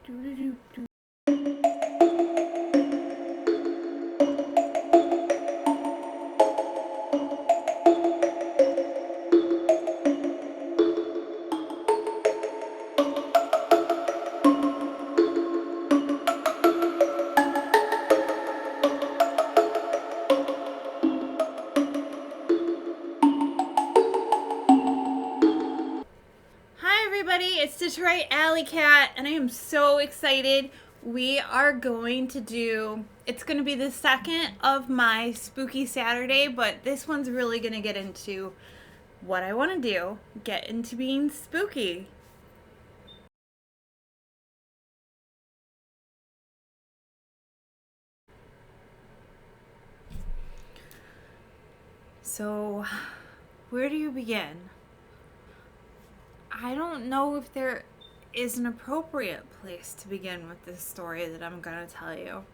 Hi everybody, it's Detroit Alley Cat, and I am so excited. We are going to do, it's going to be the second of my Spooky Saturday, but this one's really going to get into what I want to do, get into being spooky. So, where do you begin? I don't know if there is an appropriate place to begin with this story that I'm going to tell you.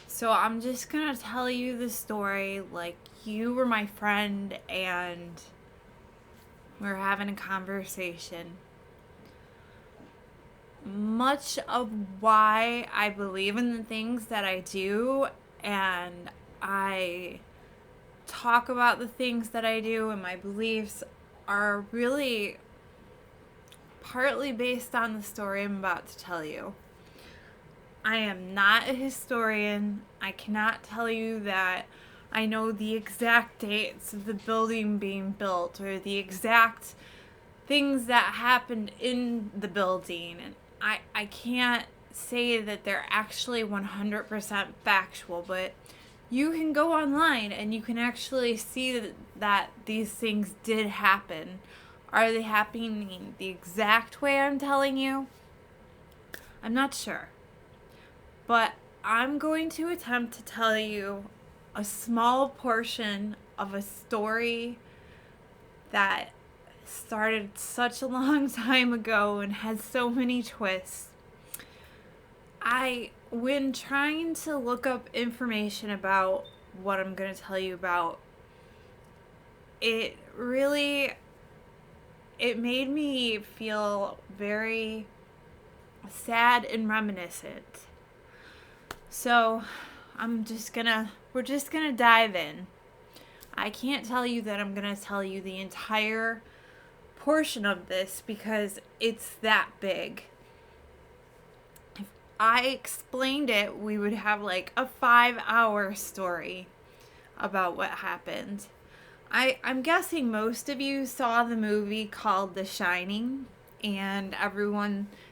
So I'm just going to tell you the story like you were my friend and we're having a conversation. Much of why I believe in the things that I do and I talk about the things that I do and my beliefs are really partly based on the story I'm about to tell you. I am not a historian. I cannot tell you that I know the exact dates of the building being built or the exact things that happened in the building. And I can't say that they're actually 100% factual, but you can go online and you can actually see that these things did happen. Are they happening the exact way I'm telling you? I'm not sure. But I'm going to attempt to tell you a small portion of a story that started such a long time ago and has so many twists. When trying to look up information about what I'm going to tell you about, it made me feel very sad and reminiscent. So, we're just gonna dive in. I can't tell you that I'm gonna tell you the entire portion of this because it's that big. If I explained it, we would have like a 5-hour story about what happened. I'm guessing most of you saw the movie called The Shining, and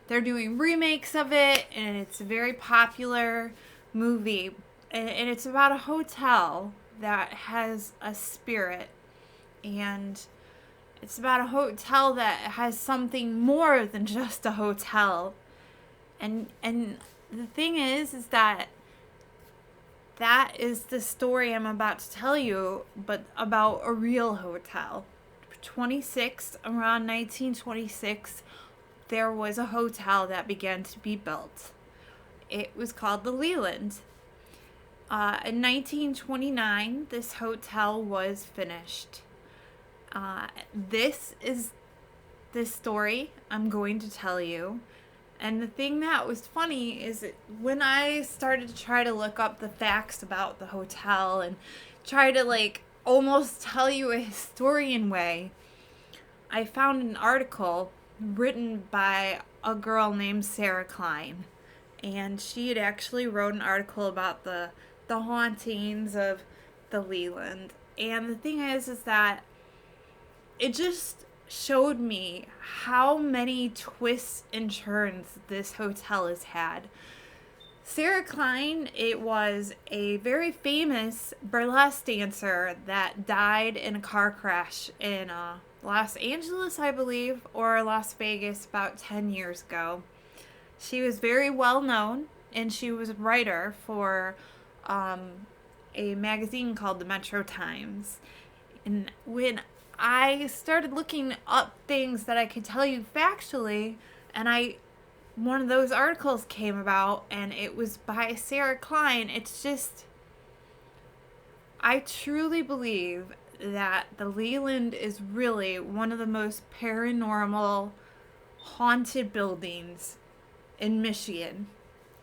they're doing remakes of it, and it's a very popular movie, and it's about a hotel that has a spirit, and it's about a hotel that has something more than just a hotel, and the thing is that is the story I'm about to tell you, but about a real hotel. Around 1926, there was a hotel that began to be built. It was called the Leland. In 1929, this hotel was finished. This is the story I'm going to tell you. And the thing that was funny is that when I started to try to look up the facts about the hotel and try to like almost tell you a historian way, I found an article written by a girl named Sarah Klein. And she had actually wrote an article about the hauntings of the Leland. And the thing is that it just showed me how many twists and turns this hotel has had. Sarah Klein, it was a very famous burlesque dancer that died in a car crash in Los Angeles, I believe, or Las Vegas about 10 years ago. She was very well known, and she was a writer for a magazine called the Metro Times. And when I started looking up things that I could tell you factually, and one of those articles came about, and it was by Sarah Klein. It's just, I truly believe that the Leland is really one of the most paranormal, haunted buildings in Michigan.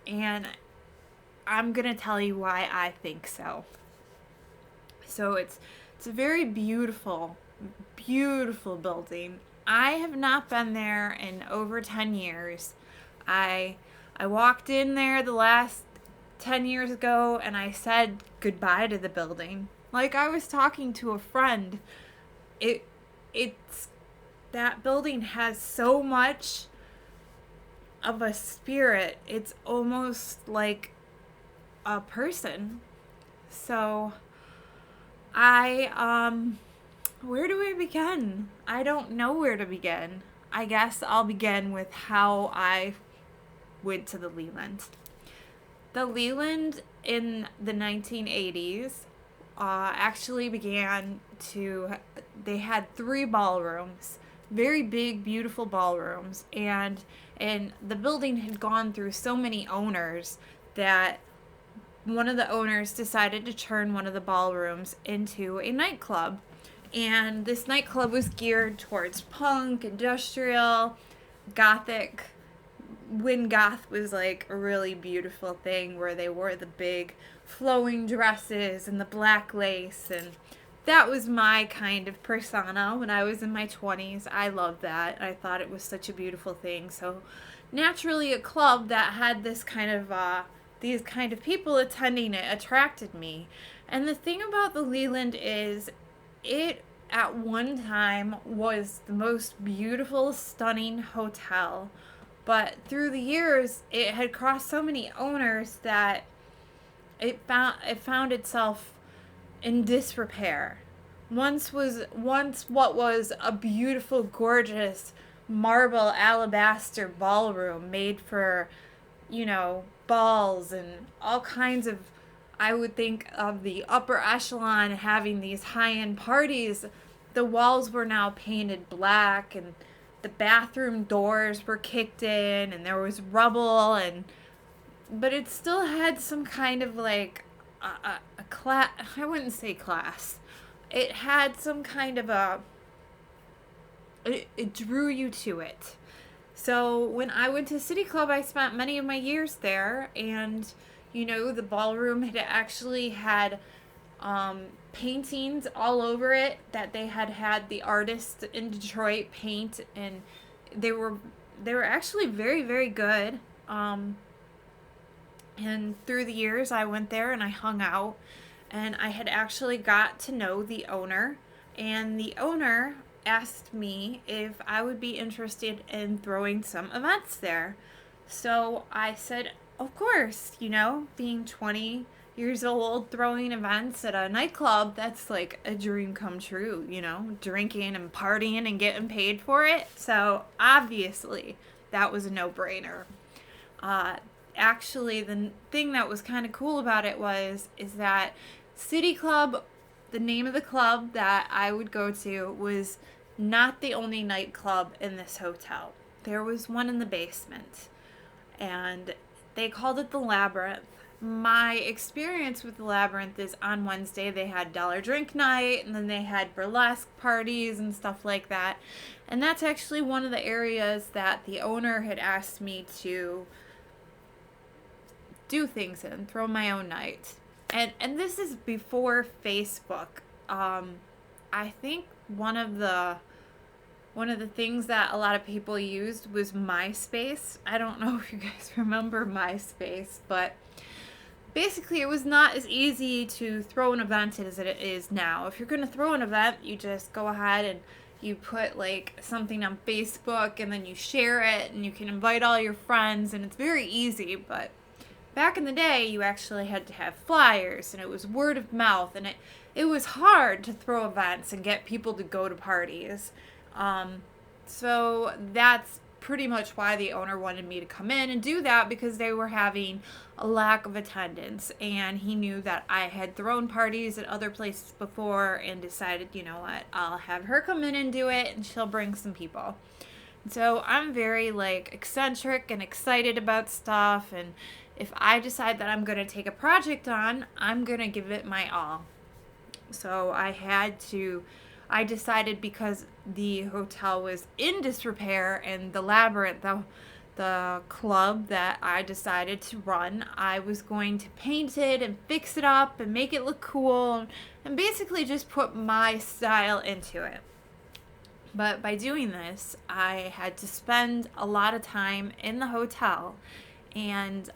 And I'm going to tell you why I think so. So it's a very beautiful, beautiful building. I have not been there in over 10 years. I I walked in there the last 10 years ago and I said goodbye to the building. Like I was talking to a friend. It it's that building has so much of a spirit. It's almost like a person. So I where do I begin? I don't know where to begin. I guess I'll begin with how I went to the Leland. The Leland in the 1980s actually began to, they had 3 ballrooms, very big, beautiful ballrooms, and the building had gone through so many owners that one of the owners decided to turn one of the ballrooms into a nightclub. And this nightclub was geared towards punk, industrial, gothic, when goth was like a really beautiful thing where they wore the big flowing dresses and the black lace, and that was my kind of persona when I was in my 20s. I loved that. I thought it was such a beautiful thing. So naturally a club that had this kind of these kind of people attending it attracted me. And the thing about the Leland is it at one time was the most beautiful, stunning hotel. But through the years, it had crossed so many owners that it found itself in disrepair. Once what was a beautiful, gorgeous marble alabaster ballroom made for, balls and all kinds of, I would think of the upper echelon having these high-end parties. The walls were now painted black and the bathroom doors were kicked in and there was rubble, but it still had some kind of like a class. I wouldn't say class. It had some kind of it drew you to it. So when I went to City Club, I spent many of my years there, and the ballroom had actually had paintings all over it that they had the artists in Detroit paint, and they were actually very, very good. And through the years, I went there and I hung out, and I had actually got to know the owner, and the owner asked me if I would be interested in throwing some events there. So I said, of course, being 20 years old, throwing events at a nightclub, that's like a dream come true, drinking and partying and getting paid for it. So obviously that was a no-brainer. Actually, the thing that was kind of cool about it is that City Club, the name of the club that I would go to, was not the only nightclub in this hotel. There was one in the basement, and they called it the Labyrinth. My experience with the Labyrinth is on Wednesday they had dollar drink night, and then they had burlesque parties and stuff like that. And that's actually one of the areas that the owner had asked me to do things in, throw my own night. And this is before Facebook. I think one of the things that a lot of people used was MySpace. I don't know if you guys remember MySpace, but basically it was not as easy to throw an event as it is now. If you're going to throw an event, you just go ahead and you put like something on Facebook and then you share it and you can invite all your friends, and it's very easy. But back in the day, you actually had to have flyers, and it was word of mouth, and it was hard to throw events and get people to go to parties. So that's pretty much why the owner wanted me to come in and do that, because they were having a lack of attendance, and he knew that I had thrown parties at other places before and decided, you know what, I'll have her come in and do it, and she'll bring some people. So I'm very like eccentric and excited about stuff, and if I decide that I'm going to take a project on, I'm going to give it my all. So I decided, because the hotel was in disrepair and the Labyrinth, the club that I decided to run, I was going to paint it and fix it up and make it look cool and basically just put my style into it. But by doing this, I had to spend a lot of time in the hotel, and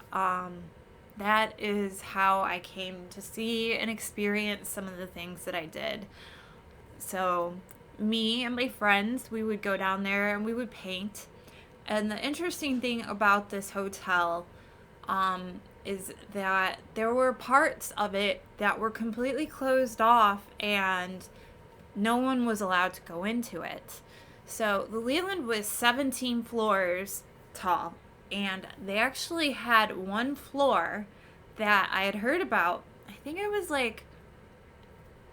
that is how I came to see and experience some of the things that I did. So, me and my friends, we would go down there and we would paint. And the interesting thing about this hotel is that there were parts of it that were completely closed off and no one was allowed to go into it. So the Leland was 17 floors tall, and they actually had one floor that I had heard about. I think it was like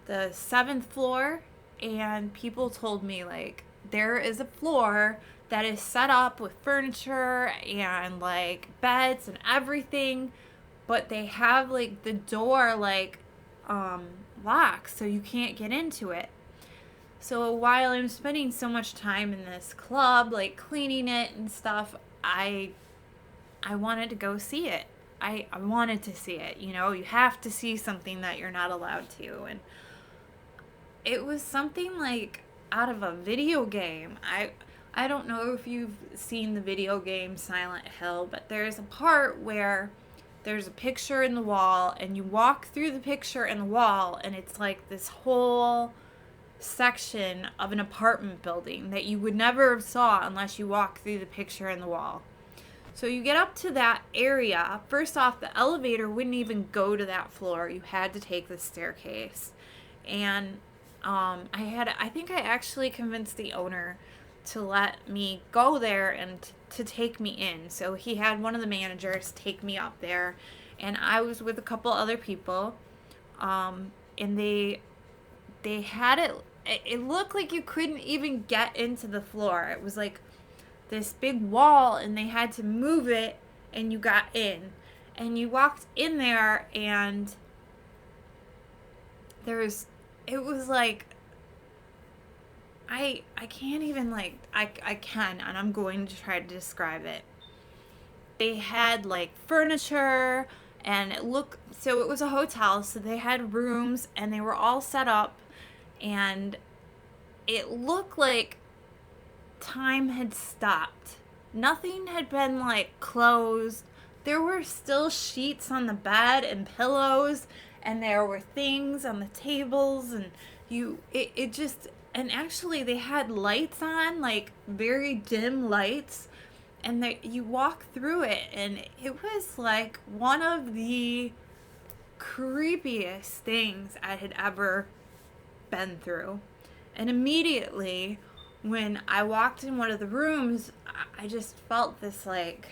the 7th floor, and people told me like there is a floor that is set up with furniture and like beds and everything, but they have like the door like locked so you can't get into it. So while I'm spending so much time in this club, like cleaning it and stuff, I wanted to go see it. I wanted to see it. You know, you have to see something that you're not allowed to. And it was something like out of a video game. I don't know if you've seen the video game Silent Hill, but there's a part where there's a picture in the wall and you walk through the picture in the wall and it's like this whole section of an apartment building that you would never have saw unless you walk through the picture in the wall. So you get up to that area. First off, the elevator wouldn't even go to that floor. You had to take the staircase. And I think I actually convinced the owner to let me go there and to take me in. So he had one of the managers take me up there, and I was with a couple other people, and they had it looked like you couldn't even get into the floor. It was like this big wall and they had to move it and you got in. And you walked in there and it was like I can't even like I can, and I'm going to try to describe it. They had like furniture, and it was a hotel, so they had rooms and they were all set up, and it looked like time had stopped. Nothing had been like closed. There were still sheets on the bed and pillows, and there were things on the tables, and and actually they had lights on, like very dim lights, and you walk through it and it was like one of the creepiest things I had ever been through. And immediately when I walked in one of the rooms, I just felt this like,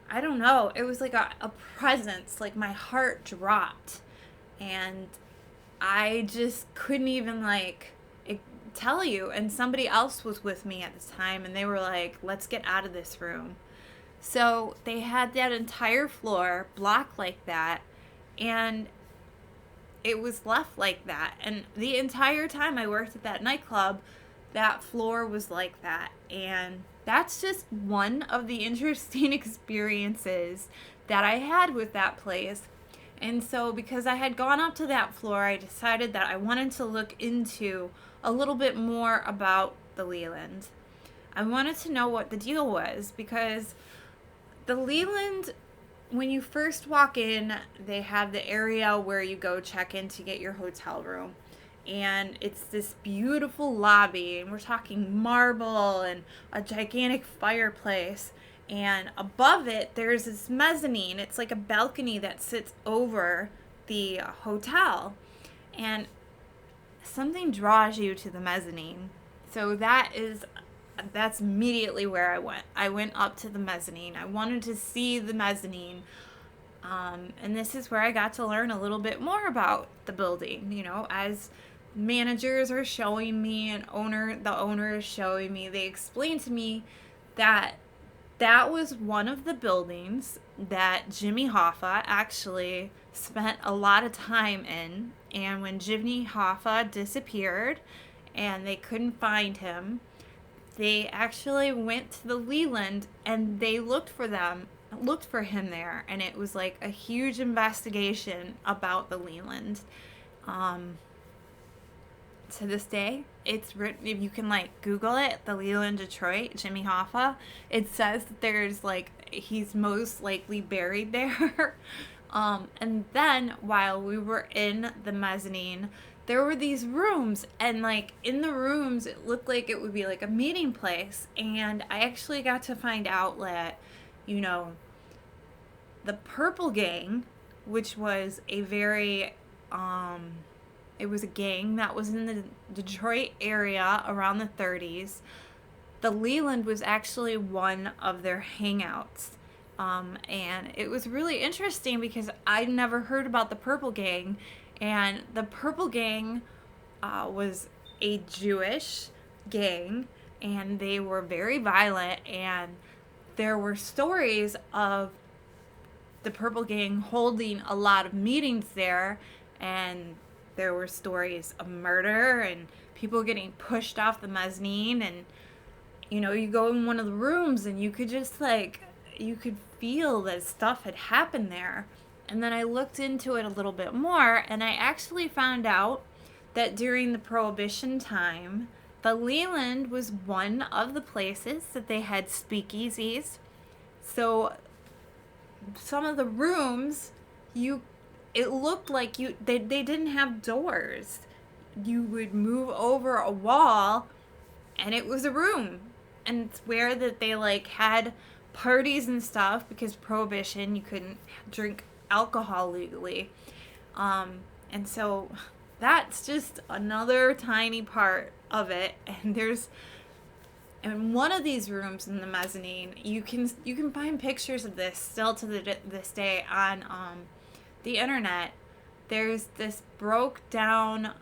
I don't know, it was like a presence, like my heart dropped, and I just couldn't even tell you. And somebody else was with me at the time, and they were like, let's get out of this room. So they had that entire floor blocked like that, and it was left like that. And the entire time I worked at that nightclub, that floor was like that. And that's just one of the interesting experiences that I had with that place. And so because I had gone up to that floor, I decided that I wanted to look into a little bit more about the Leland. I wanted to know what the deal was, because the Leland, when you first walk in, they have the area where you go check in to get your hotel room. And it's this beautiful lobby, and we're talking marble and a gigantic fireplace. And above it, there's this mezzanine. It's like a balcony that sits over the hotel. And something draws you to the mezzanine. So that's immediately where I went. I went up to the mezzanine. I wanted to see the mezzanine. And this is where I got to learn a little bit more about the building. You know, as managers are showing me and the owner is showing me, they explained to me that was one of the buildings that Jimmy Hoffa actually spent a lot of time in. And when Jimmy Hoffa disappeared and they couldn't find him, they actually went to the Leland and they looked for him there, and it was like a huge investigation about the Leland. Um, to this day, it's written, if you can like Google it, the Leland, Detroit, Jimmy Hoffa, it says that there's like, he's most likely buried there. And then while we were in the mezzanine, there were these rooms, and like in the rooms, it looked like it would be like a meeting place. And I actually got to find out that, you know, the Purple Gang, which was a very, it was a gang that was in the Detroit area around the 30s. The Leland was actually one of their hangouts. And it was really interesting because I'd never heard about the Purple Gang. And the Purple Gang was a Jewish gang, and they were very violent. And there were stories of the Purple Gang holding a lot of meetings there, and there were stories of murder and people getting pushed off the mezzanine. And you know, you go in one of the rooms and you could just like, you could feel that stuff had happened there. And then I looked into it a little bit more, and I actually found out that during the Prohibition time, the Leland was one of the places that they had speakeasies. So some of the rooms, it looked like they didn't have doors. You would move over a wall and it was a room. And it's where that they like had parties and stuff, because Prohibition, you couldn't drink alcohol legally. And so that's just another tiny part of it. And there's, in one of these rooms in the mezzanine, you can find pictures of this still to this day on the internet. There's this broke down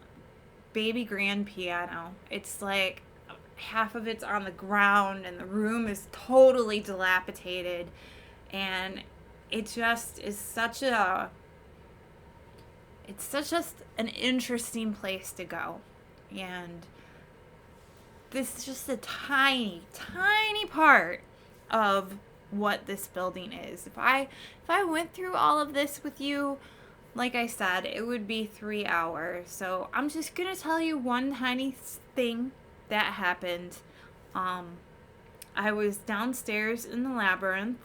baby grand piano. It's like half of it's on the ground, and the room is totally dilapidated, and it just is such an interesting place to go. And this is just a tiny part of what this building is. If I went through all of this with you, like I said, it would be 3 hours. So I'm just gonna tell you one tiny thing that happened. I was downstairs in the labyrinth,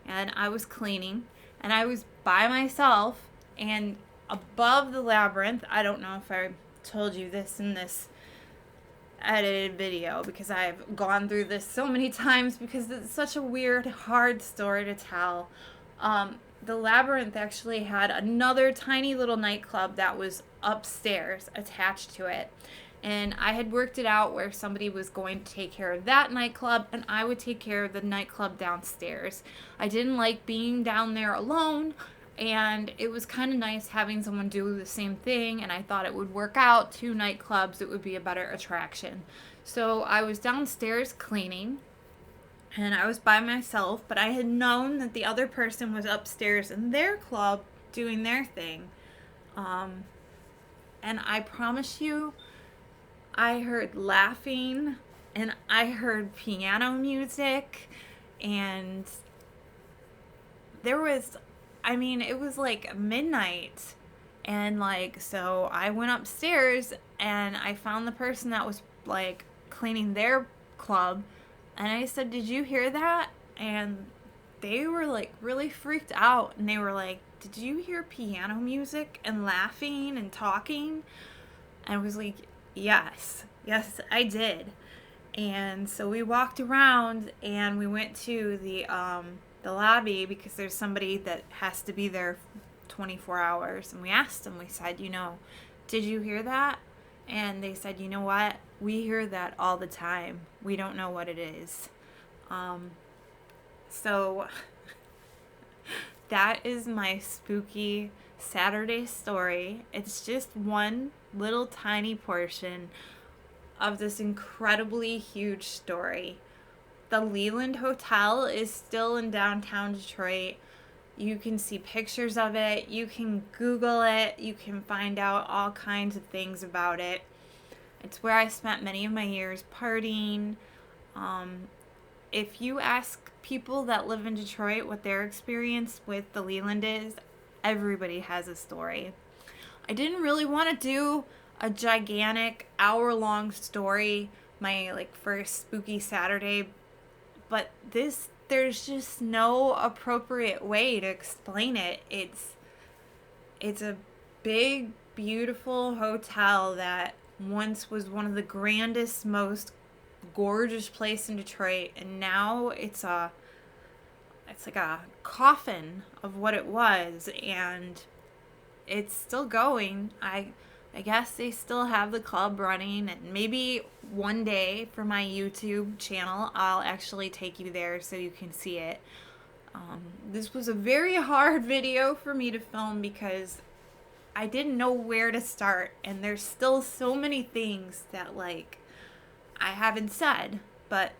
and I was cleaning, and I was by myself, and above the labyrinth, I don't know if I told you this in this edited video, because I've gone through this so many times because it's such a weird, hard story to tell. The labyrinth actually had another tiny little nightclub that was upstairs attached to it. And I had worked it out where somebody was going to take care of that nightclub, and I would take care of the nightclub downstairs. I didn't like being down there alone, and it was kind of nice having someone do the same thing, and I thought it would work out. 2 nightclubs, it would be a better attraction. So I was downstairs cleaning, and I was by myself, but I had known that the other person was upstairs in their club doing their thing. And I promise you, I heard laughing, and I heard piano music, and there was, it was like midnight, and like, so I went upstairs, and I found the person that was like cleaning their club, and I said, "Did you hear that?" And they were like really freaked out, and they were like, "Did you hear piano music and laughing and talking?" And I was like, Yes, I did. And so we walked around, and we went to the lobby, because there's somebody that has to be there 24 hours. And we asked them, we said, "Did you hear that?" And they said, "You know what? We hear that all the time. We don't know what it is." So that is my spooky Saturday story. It's just one little tiny portion of this incredibly huge story. The Leland Hotel is still in downtown Detroit. You can see pictures of it. You can Google it. You can find out all kinds of things about it. It's where I spent many of my years partying. If you ask people that live in Detroit what their experience with the Leland is, everybody has a story. I didn't really want to do a gigantic hour-long story my like first spooky Saturday, but there's just no appropriate way to explain it. It's a big, beautiful hotel that once was one of the grandest, most gorgeous place in Detroit, and now it's like a coffin of what it was, and it's still going. I guess they still have the club running, and maybe one day for my YouTube channel I'll actually take you there so you can see it. This was a very hard video for me to film because I didn't know where to start, and there's still so many things that like I haven't said, but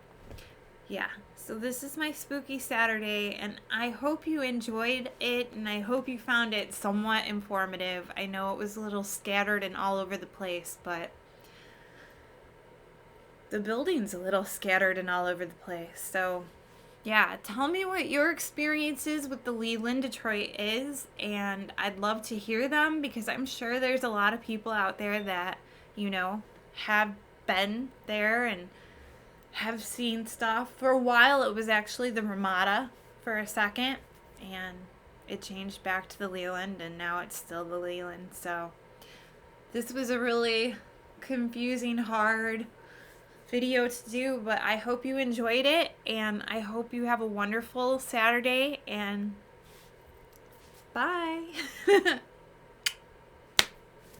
yeah. So this is my spooky Saturday, and I hope you enjoyed it, and I hope you found it somewhat informative. I know it was a little scattered and all over the place, but the building's a little scattered and all over the place. So yeah, tell me what your experiences with the Leland Detroit is, and I'd love to hear them because I'm sure there's a lot of people out there that, you know, have been there and have seen stuff. For a while it was actually the Ramada for a second, and it changed back to the Leland, and now it's still the Leland. So this was a really confusing, hard video to do, but I hope you enjoyed it, and I hope you have a wonderful Saturday, and bye.